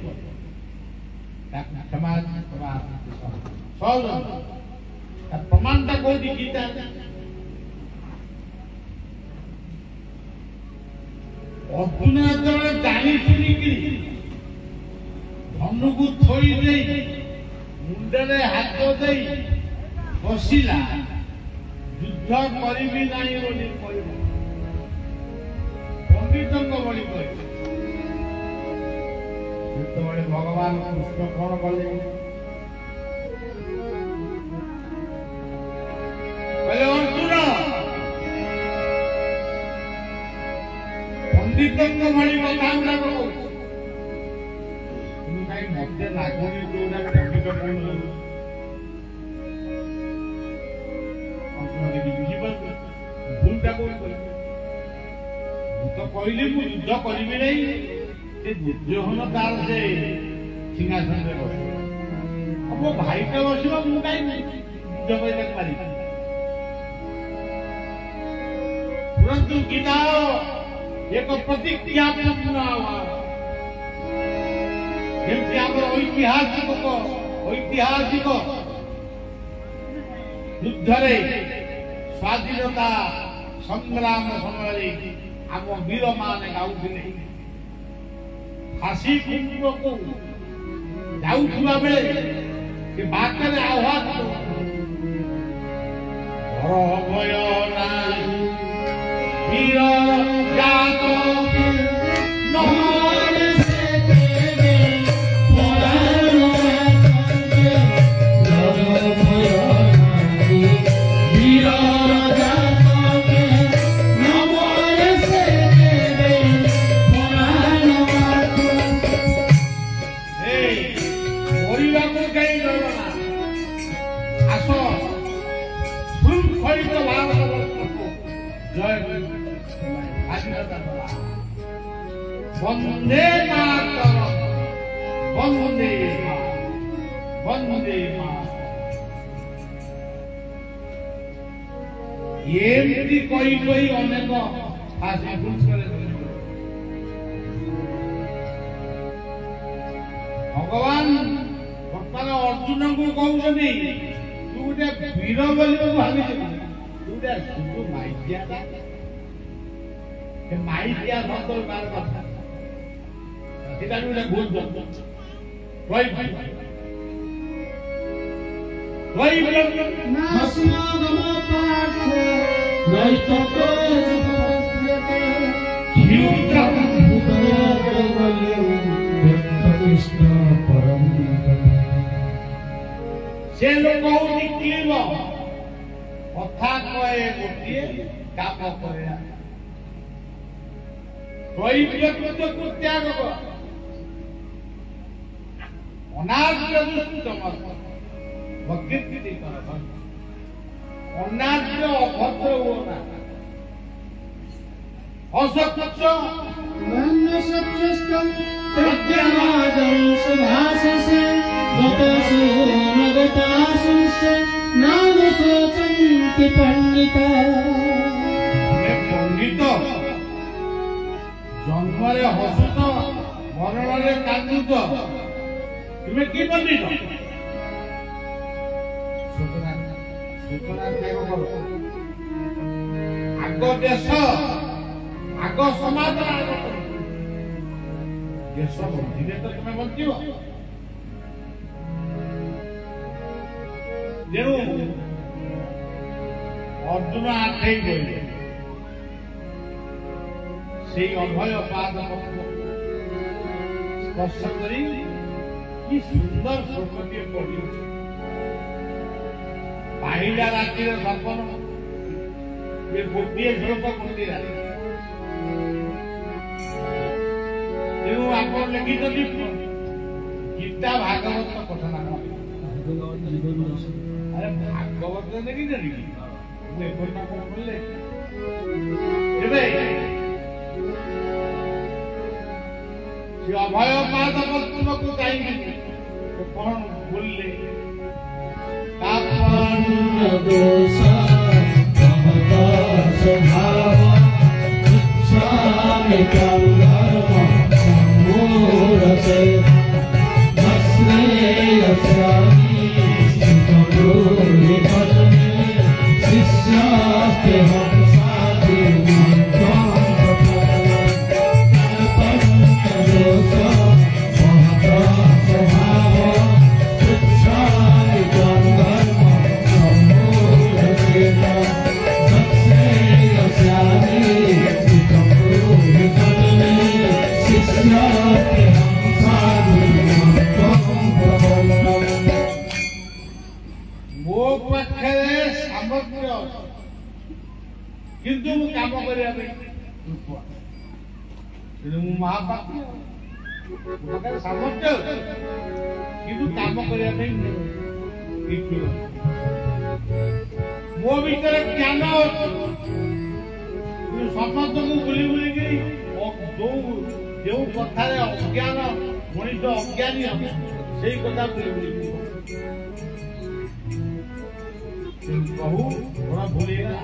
प्रमाणटा कौटी गीता अर्जुन जो जानी शुणी धनु को थोई दे मुंडे हाथ दे बसिला युद्ध करी नहीं बोली पंडित बड़ी कहे भगवान कृष्ण कौन कले अर्जुन ବିବେକଙ୍କ ଭଳି କଥା ଗୁଡ଼ାକ କହୁଛି କିନ୍ତୁ କାହିଁ ମତେ ଲାଗୁନି ଯୋଉଟା ବିବେକ ବୁଝିପାରୁଛୁ ଭୁଲଟା କୋଉଠି କରିବି ମୁଁ ତ କହିଲି ମୁଁ ଯୁଦ୍ଧ କରିବି ନାହିଁ ସେ ଦୁର୍ଯ୍ୟୋଧନ ତାର ସେ ସିଂହାସନରେ ବସିବ ମୋ ଭାଇଟା ବସିବ ମୁଁ କାହିଁକି ଯୁଦ୍ଧ କରି ତାକୁ ମାରିବି परंतु गीता एक प्रतिज्ञा पूर्ण जमी आम ऐतिहासिक युद्धरे स्वाधीनता संग्राम समय आम वीर मान गाउले फाशी कुंड को जाऊा बेले से बाटरे आह्वान भय नाई वीर जात नमन से देवे पराण कंजे भय नाई वीर जात के नमन से देवे पराण कंजे हे परिवा को कहीं डरना आसो शृंखलित भाव जय वंदे मातरम वंदे वंदे एमती कोई कोई अनेक फाशी भगवान बर्तमान अर्जुन को कहते तू गोटे वीर बोली भावी तू गोटे शुद्ध माइकिया माइकिया शब्द बार कथा এটা একটা ভুল শব্দ কই নাসমাগম পার্থ নৈতক জীবতে ক্ষিপ্র কৃষ্ণ পরম সে লোক নিকলিব কথা কয়ে গোটিয়ে কাম করে त्रैव्यक्तको त्याग कर अनार्य भक्ति कर अनार्य अभद्र हो ना असत्य सत्यस्तम प्रत्यमादं सुभाषसे गतसो नगतासुस्य नाम सोचन्ति पंडिता पंडित जन्मरे हसुत मरणरे कांदुत तुम्हें की पंडित सूचना त्याग करो आग देश आग समाज देश बंचिले तो तुम्हें बंचिब तेणु अर्जुन आठे गए से अभय पाद स्पर्श करी कि सुंदर श्लोकटे पढ़ी पाहिला रातिर सपन ये गोटे श्लोक पढ़ी तेणु आप लिखिं गीता भागवत पठन अरे भागवत लिखि अभय पाद पद्म को चाहिए तो कौन बोले दोष स्वभाव ତେଣୁ ମୁଁ ମହାପାପୀ ପ୍ରକାର ସାମର୍ଥ୍ୟ କିନ୍ତୁ କାମ କରିବା ପାଇଁ କିଛି ମୋ ଭିତରେ ଜ୍ଞାନ ଅଛି ସମସ୍ତଙ୍କୁ ବୁଲି ବୁଲିକି ଯେଉଁ କଥାରେ ଅଜ୍ଞାନ ମଣିଷ ଅଜ୍ଞାନୀ ହବ ସେଇ କଥା ବୁଲି ବୁଲିକି ବହୁ ବଡ଼ ଭୁଲ ହେଇଗଲା।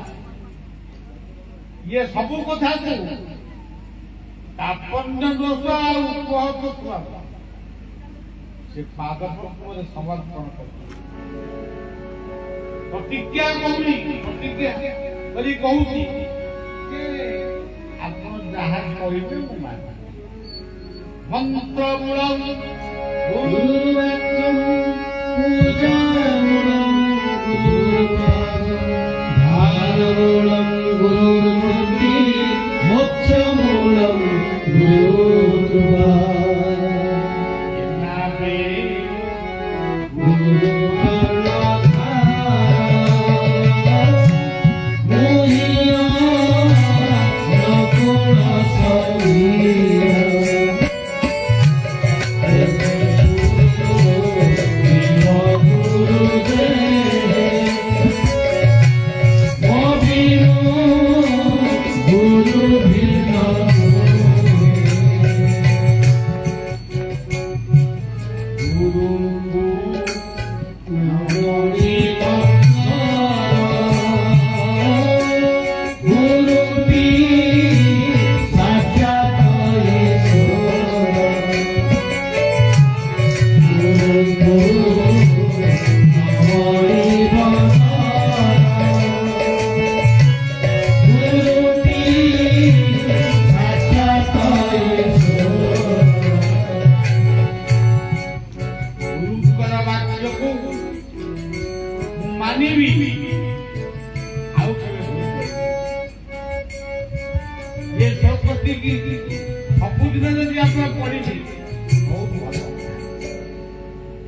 ଇଏ ସବୁ କଥାକୁ ତାପନ୍ୟ ଦୋଷ ଆଉ ଉପହତ ସ୍ୱଭାବ ସେ ପାଦ ପଦ୍ମରେ ସମର୍ପଣ କରି ପ୍ରତିଜ୍ଞା କହୁନି ପ୍ରତିଜ୍ଞା କରି କହୁଛି ଯେ ଆପଣ ଯାହା କହିବେ ମୁଁ ମାନେ ମନ୍ତ୍ର ମୂଳଂ ଗୁରୁବାକ୍ୟଂ ପୂଜାମୂଳଂ ଧାରମୂଳଂ ଗୁରୁମୂର୍ତ୍ତି ମୋକ୍ଷମୂଳଂ ଗୁରୁକୃପା ସବୁଦିନ ଯଦି ଆପଣ ପଢିବେ ବହୁତ ଭଲ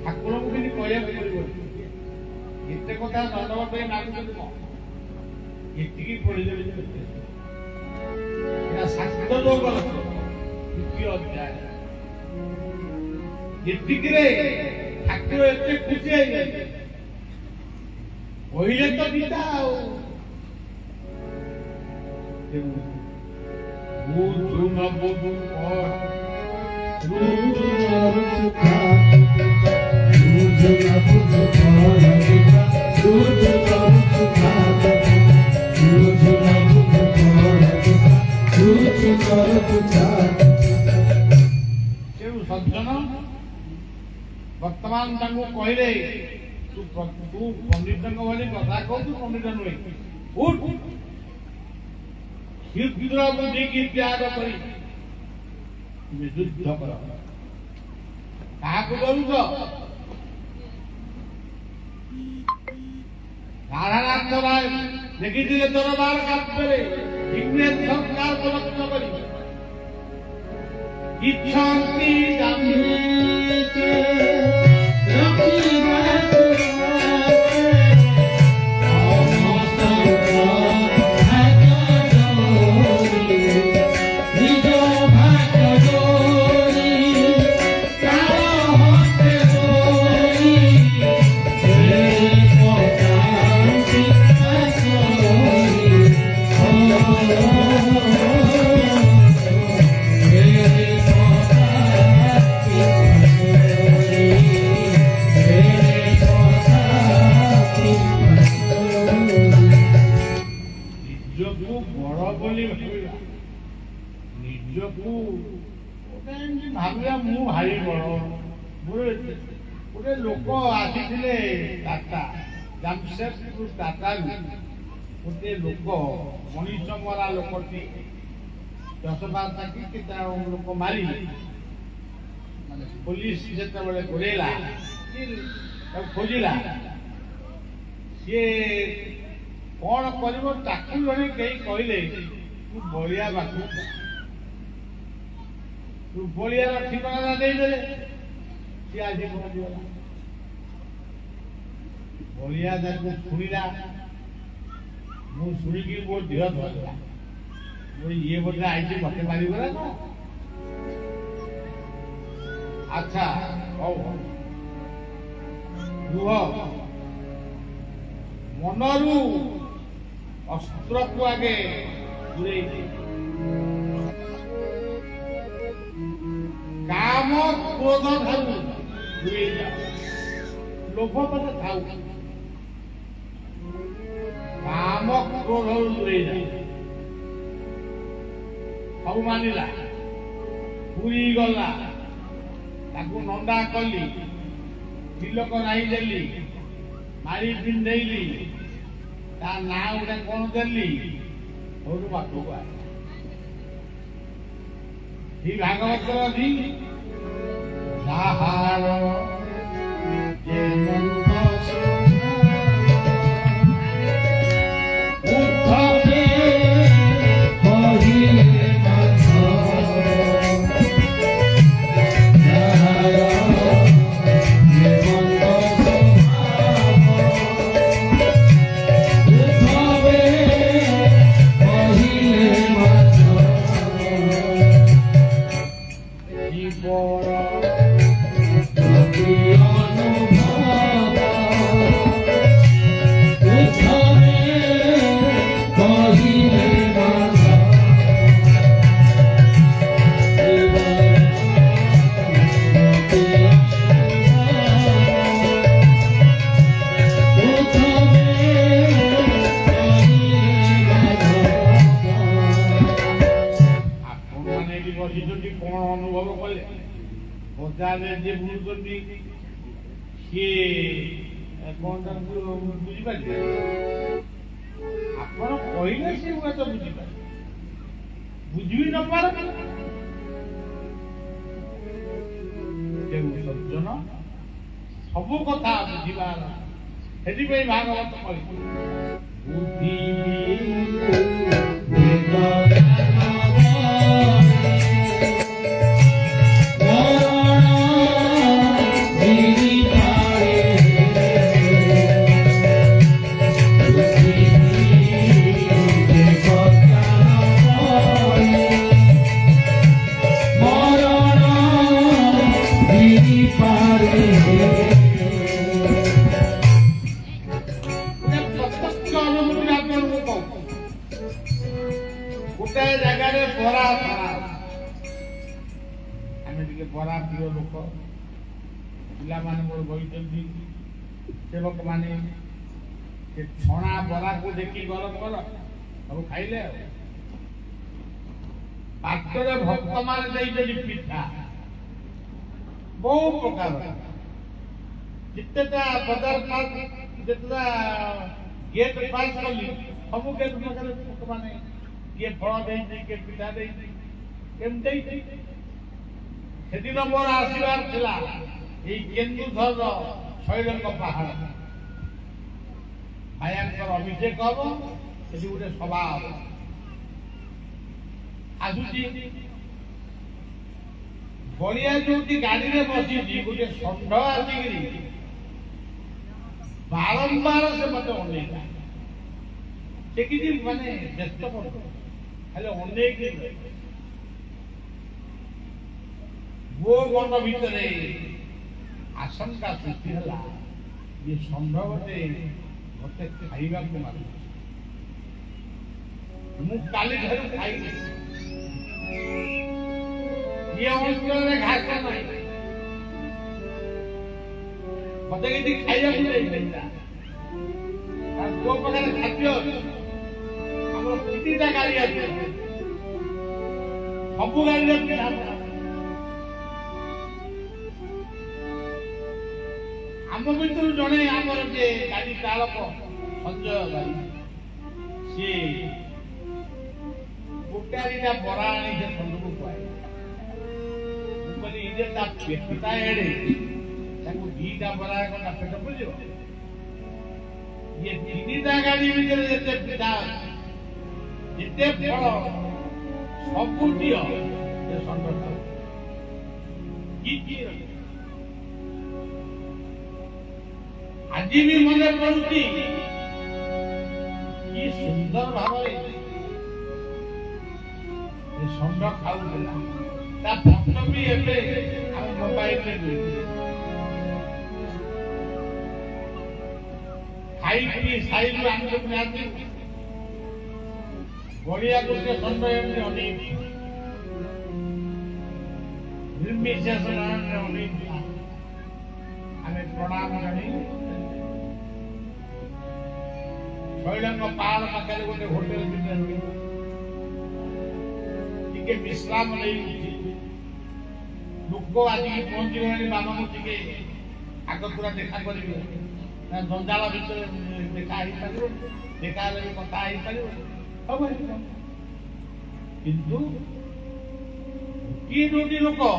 ଠାକୁରଙ୍କୁ କିନ୍ତୁ କହିବାକୁ ପଡିବ ଏତେ କଥା ଦଣ୍ଡବ ପାଇଁ ମାଗୁଛନ୍ତି କଣ ଏତିକି ପଢିଦେବେ ଶାସ୍ତ୍ର ଯୋଗ ଦ୍ୱିତୀୟ ଅଧ୍ୟାୟ ଏତିକିରେ ଠାକୁର ଏତେ ଖୁସି ହେଇଗଲେ କହିଲେ ତ ଗୀତା ଆଉ ସଜ୍ଜନ ବର୍ତ୍ତମାନ ତାଙ୍କୁ କହିଲେ ତୁ ପଣ୍ଡିତଙ୍କ ଭଳି କଥା କହୁଛୁ ପଣ୍ଡିତ ନୁହେଁ କ୍ଷୁଦ୍ର ବୁଦ୍ଧିକି ତ୍ୟାଗ କରି ଯୁଦ୍ଧ କର କାହାକୁ ଡରୁଛ ରାଧାନାଥ ରାୟ ଦେଖିଥିଲେ ଦରବାର କାର୍ଯ୍ୟରେ ଇଂରେଜ ସରକାରକୁ ଲକ୍ଷ୍ୟ କରି ଇଚ୍ଛନ୍ତି ନିଜକୁ ଭାବିବା ମୁଁ ଭାରି ବଡ ଗୋଟେ ଲୋକ ଆସିଥିଲେ ଟାଟା ଜାମଶେଦପୁର ଟାଟାରୁ ଗୋଟେ ଲୋକ ମଣିଷ ମରା ଲୋକଟି 10-12 କି ଲୋକ ମାରି ମାନେ ପୋଲିସ ଯେତେବେଳେ ଗୋଡେଇଲା ତାକୁ ଖୋଜିଲା ସିଏ କଣ କରିବ ତାକୁ ଜଣେ କେହି କହିଲେ ତୁ ବଳିଆ ବାକୁ ତୁ ବଳିଆର ଠିକଣା ଦେଇଦେଲେ ସିଏ ଆଜି ପହଞ୍ଚିଗଲା ବଳିଆ ତାକୁ ଶୁଣିଲା ମୁଁ ଶୁଣିକି ମୋ ଦେହ ଧରିଲା ଇଏ ବୋଧେ ଆଇଛି ମତେ ମାରିବ ନା ଆଚ୍ଛା ହଉ ରୁହ ମନରୁ ଅସ୍ତ୍ରକୁ ଆଗେ ଦୂରେଇ ଦିଅ କାମ କ୍ରୋଧ ଠାରୁ ଦୂରେଇ ଯାଅ ଲୋଭ ପଛେ ଥାଉ କାମ କ୍ରୋଧରୁ ଦୂରେଇ ଯାଅ ସବୁ ମାନିଲା ପୁରୀ ଗଲା ତାକୁ ନଣ୍ଡା କଲି ତିଲକ ରାଇ ଦେଲି ମାରି ପିନ୍ଧେଇଲି ତା ନାଁ ଗୋଟେ କଣ ଦେଲି ସଉଠୁ ବାଟକୁ ଆଇଲା ଶ୍ରୀ ଭାଗବତର ଅଛି ଯାହାର ଯେ ମନ୍ଥ ଉଦ୍ଧବେ କହିଲେ ମାଧ ଯାହାର ଯେ ମନ୍ଥ ଉଦ୍ଧବେ କହିଲେ ମାଧ জীবন প্রতি অনুভব উদ্ধবে কহিলে মাধব প্রতি উদ্ধবে কহিলে মাধব ଆପଣମାନେ ଏଠି ବସିଛନ୍ତି କଣ ଅନୁଭବ କଲେ ବଜାରରେ ଯିଏ ବୁଲୁଛନ୍ତି ସିଏ କଣ ତାଙ୍କୁ ବୁଝିପାରିଲେ ଆପଣ କହିଲେ ସିଏ ହୁଏତ ବୁଝିପାରିବେ ବୁଝିବି ନ ପାର ସଜ୍ଜନ ସବୁ କଥା ବୁଝିବାର ସେଥିପାଇଁ ଭାଗବତ କହିଛି ବୁଦ୍ଧି ଗୋଟାଏ ଜାଗାରେ ବରା ଛଣା ଆମେ ଟିକେ ବରା ପ୍ରିୟ ଲୋକ ପିଲାମାନେ ମୋର ବହିଛନ୍ତି ସେବକ ମାନେ ସେ ଛଣା ବରାକୁ ଦେଖି ଗରମ କର ସବୁ ଖାଇଲେ ଆଉ ପାତ୍ରରେ ଭକ୍ତମାନେ ଦେଇଛନ୍ତି ପିଠା ବହୁ ପ୍ରକାର ଯେତେଟା ବଜାର ପାସ୍ ଯେତେଟା ଗେଟ୍ ପାସ୍ କଲି ସବୁ ଗେଟ୍ ପାଖରେ ଲୋକମାନେ କିଏ ଫଳ ଦେଇଛି କିଏ ପିଠା ଦେଇଛି କେମିତି ଦେଇଛି ସେଦିନ ମୋର ଆସିବାର ଥିଲା ଏଇ କେନ୍ଦୁଝରର ଶୈଳଙ୍କ ପାହାଡ଼ ମାୟାଙ୍କର ଅଭିଷେକ ହବ ସେଠି ଗୋଟେ ସଭା ହବ ଆସୁଛି ବଳିଆ ଯୋଉଠି ଗାଡିରେ ବସିଛି ଗୋଟେ ଷଣ୍ଢ ଆସିକିରି ବାରମ୍ବାର ସେ ମତେ ଅନେଇଲା ସେ କିଛି ମାନେ ବ୍ୟସ୍ତ କରୁଛ ଖାଲି ଅନେଇକି ମୋ ମନ ଭିତରେ ଆଶଙ୍କା ସୃଷ୍ଟି ହେଲା ଯେ ଷଣ୍ଢ ଗୋଟେ ମତେ ଖାଇବାକୁ ମାରୁଛି ମୁଁ କାଲିଠାରୁ ଖାଇଲି ଏ ଅଞ୍ଚଳରେ ଘାସ ନାହିଁ ମତେ କିଛି ଖାଇବାକୁ ଦେଇଥିଲା ତୋ ପାଖରେ ଖାଦ୍ୟ ଅଛି ଆମର ତିନିଟା ଗାଡି ଅଛି ସବୁ ଗାଡିରେ ପିଠା ଆମ ଭିତରୁ ଜଣେ ଆମର ଯେ ଗାଡି ଚାଳକ ସଞ୍ଜୟ ଗାଡି ସିଏ ଗୋଟେ ଦିଟା ବରା ଆଣି ସେ ସଞ୍ଜକୁ ଖୁଆଇଲା ମୁଁ କହିଲି ଇଏ ତା ପେଟଟା ଏଡେ ତାକୁ ଦିଟା ବରା କଣ ପେଟ ବୁଝିବ ଇଏ ତିନିଟା ଗାଡି ଭିତରେ ଯେତେ ପିଠା ଯେତେ ଫଳ ସବୁ ଦିଅ ସେ ଷଣ୍ଢ ଆଜି ବି ମନେ ପଡୁଛି କି ସୁନ୍ଦର ଭାବରେ ଷଣ୍ଢ ଖାଉଥିଲା ତା ଫଟୋ ବି ଏବେ ଆମ ମୋବାଇଲରେ ଖାଇ ପିଇ ସାଇରୁ ଆଣିବାକୁ ଯାଆନ୍ତି ଗଡ଼ିଆକୁ ସେ ଷଣ୍ଢ ଏମିତି ଅନେକ ନିର୍ବିଶେଷ ଅନେକ ଆମେ ପ୍ରଣାମ ଜାଣି ଶୈଳଙ୍କ ପାହାଡ଼ ପାଖରେ ଗୋଟେ ହୋଟେଲ ଭିତରେ ଟିକେ ବିଶ୍ରାମ ନେଇ ଲୋକ ଆସିକି ପହଞ୍ଚିଗଲେଣି ବାବାଙ୍କୁ ଟିକେ ଆଗ ପୁରା ଦେଖା କରିବେ ଜଞ୍ଜାଳ ଭିତରେ ଦେଖା ହେଇପାରିବ ଦେଖା ହେଲେ ବି କଥା ହେଇପାରିବ ହବ କିନ୍ତୁ କିଏ ଯୋଉଠି ଲୋକ